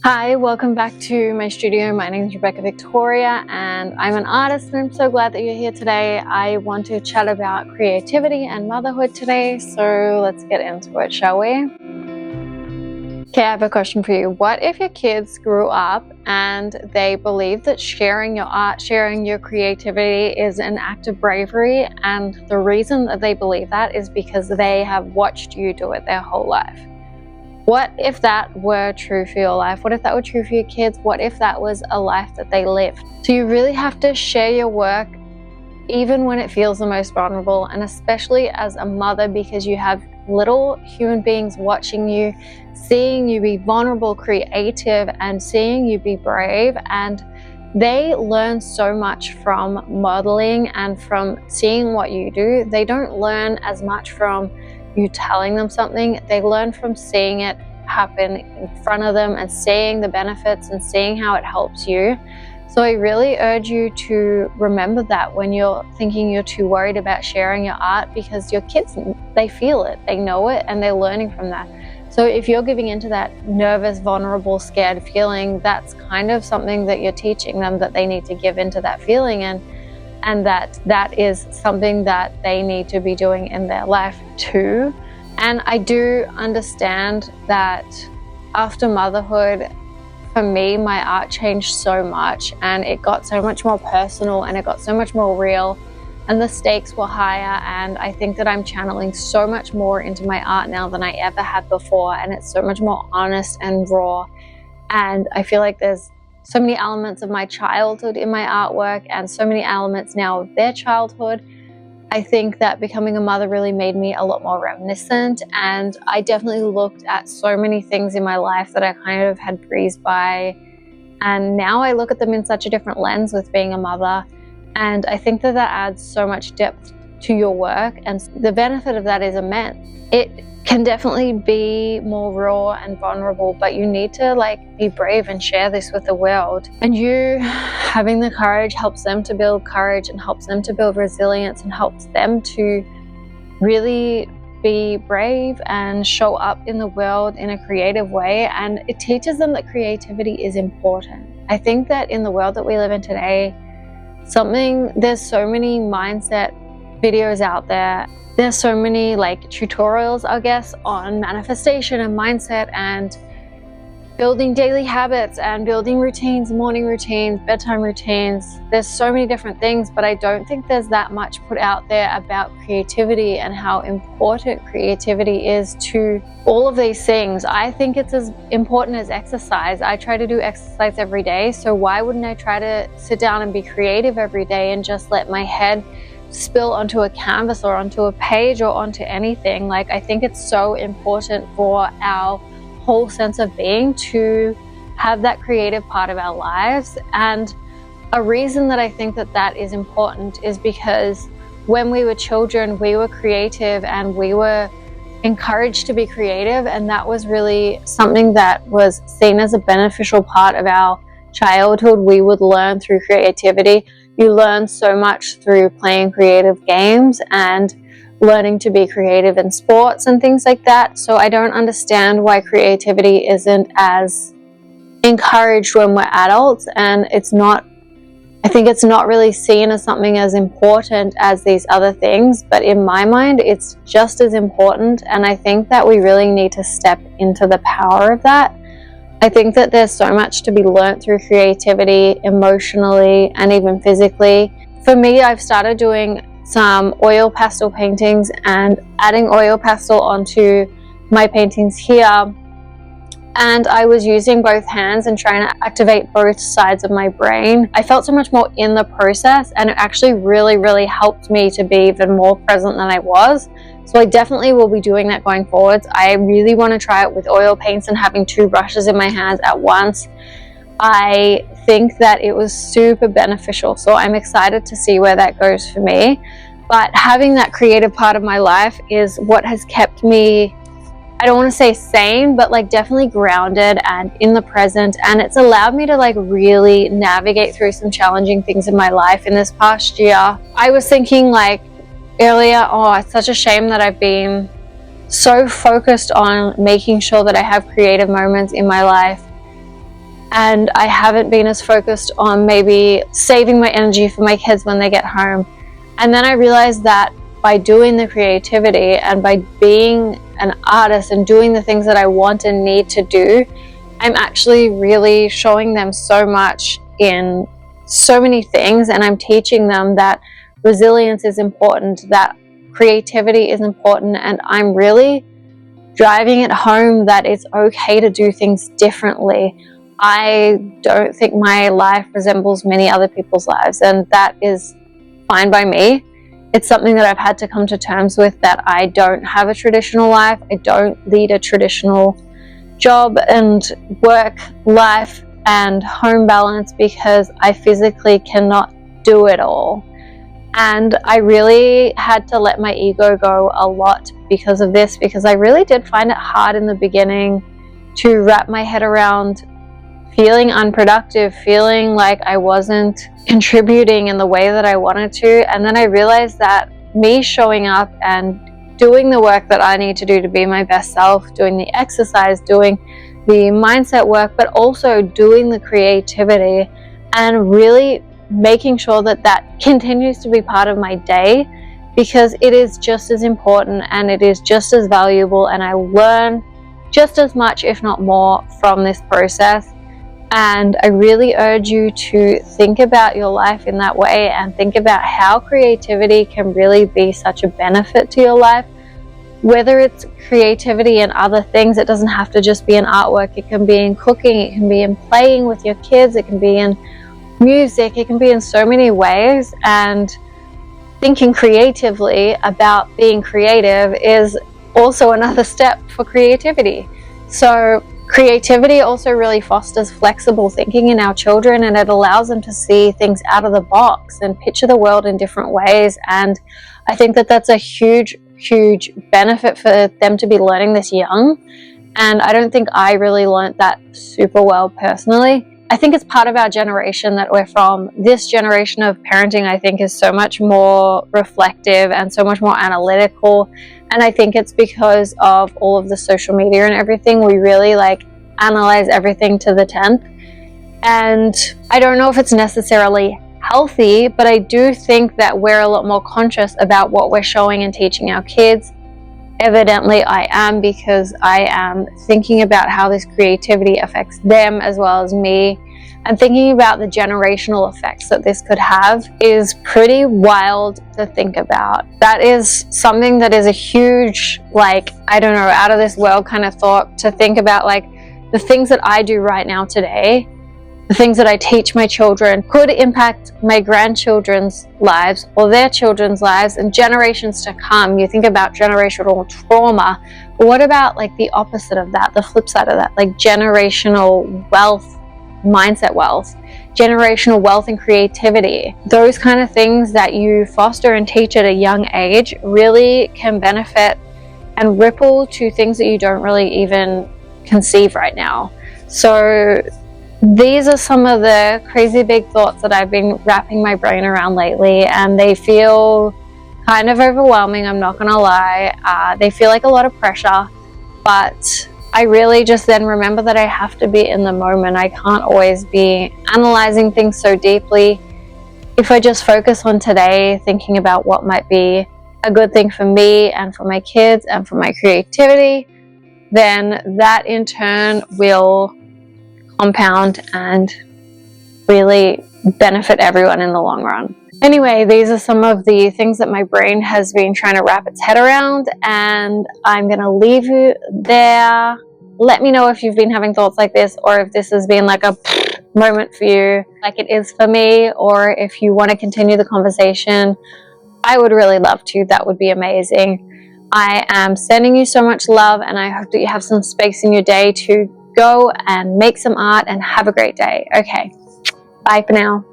Hi, welcome back to my studio. My name is Rebecca Victoria and I'm an artist, and I'm so glad that you're here today. I want to chat about creativity and motherhood today, so let's get into it, shall we? Okay, I have a question for you. What if your kids grew up and they believe that sharing your art, sharing your creativity is an act of bravery, and the reason that they believe that is because they have watched you do it their whole life? What if that were true for your life? What if that were true for your kids? What if that was a life that they lived? So you really have to share your work even when it feels the most vulnerable, and especially as a mother, because you have little human beings watching you, seeing you be vulnerable, creative, and seeing you be brave. And they learn so much from modeling and from seeing what you do. They don't learn as much from you telling them something. They learn from seeing it happen in front of them and seeing the benefits and seeing how it helps you. So I really urge you to remember that when you're thinking you're too worried about sharing your art, because your kids, they feel it, they know it, and they're learning from that. So if you're giving into that nervous, vulnerable, scared feeling, that's kind of something that you're teaching them, that they need to give into that feeling, and that is something that they need to be doing in their life too. And I do understand that after motherhood, for me, my art changed so much, and it got so much more personal, and it got so much more real, and the stakes were higher. And I think that I'm channeling so much more into my art now than I ever had before, and it's so much more honest and raw. And I feel like there's so many elements of my childhood in my artwork, and so many elements now of their childhood. I think that becoming a mother really made me a lot more reminiscent, and I definitely looked at so many things in my life that I kind of had breezed by, and now I look at them in such a different lens with being a mother. And I think that adds so much depth to your work, and the benefit of that is immense. It can definitely be more raw and vulnerable, but you need to be brave and share this with the world. And you having the courage helps them to build courage, and helps them to build resilience, and helps them to really be brave and show up in the world in a creative way. And it teaches them that creativity is important. I think that in the world that we live in today, there's so many mindset videos out there. There's so many tutorials, I guess, on manifestation and mindset and building daily habits and building routines, morning routines, bedtime routines. There's so many different things, but I don't think there's that much put out there about creativity and how important creativity is to all of these things. I think it's as important as exercise. I try to do exercise every day, so why wouldn't I try to sit down and be creative every day and just let my head spill onto a canvas or onto a page or onto anything? I think it's so important for our whole sense of being to have that creative part of our lives. And a reason that I think that is important is because when we were children, we were creative and we were encouraged to be creative, and that was really something that was seen as a beneficial part of our childhood. We would learn through creativity. You learn so much through playing creative games and learning to be creative in sports and things like that. So I don't understand why creativity isn't as encouraged when we're adults, and I think it's not really seen as something as important as these other things, but in my mind it's just as important. And I think that we really need to step into the power of that. I think that there's so much to be learned through creativity, emotionally and even physically. For me, I've started doing some oil pastel paintings and adding oil pastel onto my paintings here. And I was using both hands and trying to activate both sides of my brain. I felt so much more in the process, and it actually really, really helped me to be even more present than I was. So I definitely will be doing that going forwards. I really want to try it with oil paints and having two brushes in my hands at once. I think that it was super beneficial, so I'm excited to see where that goes for me. But having that creative part of my life is what has kept me, I don't want to say sane, but definitely grounded and in the present. And it's allowed me to really navigate through some challenging things in my life in this past year. I was thinking earlier, it's such a shame that I've been so focused on making sure that I have creative moments in my life and I haven't been as focused on maybe saving my energy for my kids when they get home. And then I realized that by doing the creativity and by being an artist and doing the things that I want and need to do, I'm actually really showing them so much in so many things, and I'm teaching them that resilience is important, that creativity is important, and I'm really driving it home that it's okay to do things differently. I don't think my life resembles many other people's lives, and that is fine by me. It's something that I've had to come to terms with, that I don't have a traditional life. I don't lead a traditional job and work life and home balance because I physically cannot do it all. And I really had to let my ego go a lot because of this, because I really did find it hard in the beginning to wrap my head around feeling unproductive, feeling like I wasn't contributing in the way that I wanted to. And then I realized that me showing up and doing the work that I need to do to be my best self, doing the exercise, doing the mindset work, but also doing the creativity and really making sure that that continues to be part of my day, because it is just as important and it is just as valuable, and I learn just as much, if not more, from this process. And I really urge you to think about your life in that way and think about how creativity can really be such a benefit to your life. Whether it's creativity in other things, it doesn't have to just be in artwork. It can be in cooking, it can be in playing with your kids, it can be in music, it can be in so many ways. And thinking creatively about being creative is also another step for creativity. So creativity also really fosters flexible thinking in our children, and it allows them to see things out of the box and picture the world in different ways. And I think that that's a huge benefit for them to be learning this young. And I don't think I really learned that super well personally. I think it's part of our generation that we're from. This generation of parenting, I think, is so much more reflective and so much more analytical. And I think it's because of all of the social media and everything. We really analyze everything to the 10th. And I don't know if it's necessarily healthy, but I do think that we're a lot more conscious about what we're showing and teaching our kids. Evidently I am, because I am thinking about how this creativity affects them as well as me, and thinking about the generational effects that this could have is pretty wild to think about. That is something that is a huge, I don't know, out of this world kind of thought to think about. The things that I do right now today, the things that I teach my children could impact my grandchildren's lives or their children's lives and generations to come. You think about generational trauma, but what about the opposite of that, the flip side of that, generational wealth, mindset wealth, generational wealth and creativity? Those kind of things that you foster and teach at a young age really can benefit and ripple to things that you don't really even conceive right now. So these are some of the crazy big thoughts that I've been wrapping my brain around lately, and they feel kind of overwhelming, I'm not gonna lie. They feel like a lot of pressure, but I really just then remember that I have to be in the moment. I can't always be analyzing things so deeply. If I just focus on today, thinking about what might be a good thing for me and for my kids and for my creativity, then that in turn will compound and really benefit everyone in the long run. Anyway, these are some of the things that my brain has been trying to wrap its head around, and I'm going to leave you there. Let me know if you've been having thoughts like this, or if this has been a moment for you like it is for me, or if you want to continue the conversation. I would really love to. That would be amazing. I am sending you so much love, and I hope that you have some space in your day to go and make some art and have a great day. Okay, bye for now.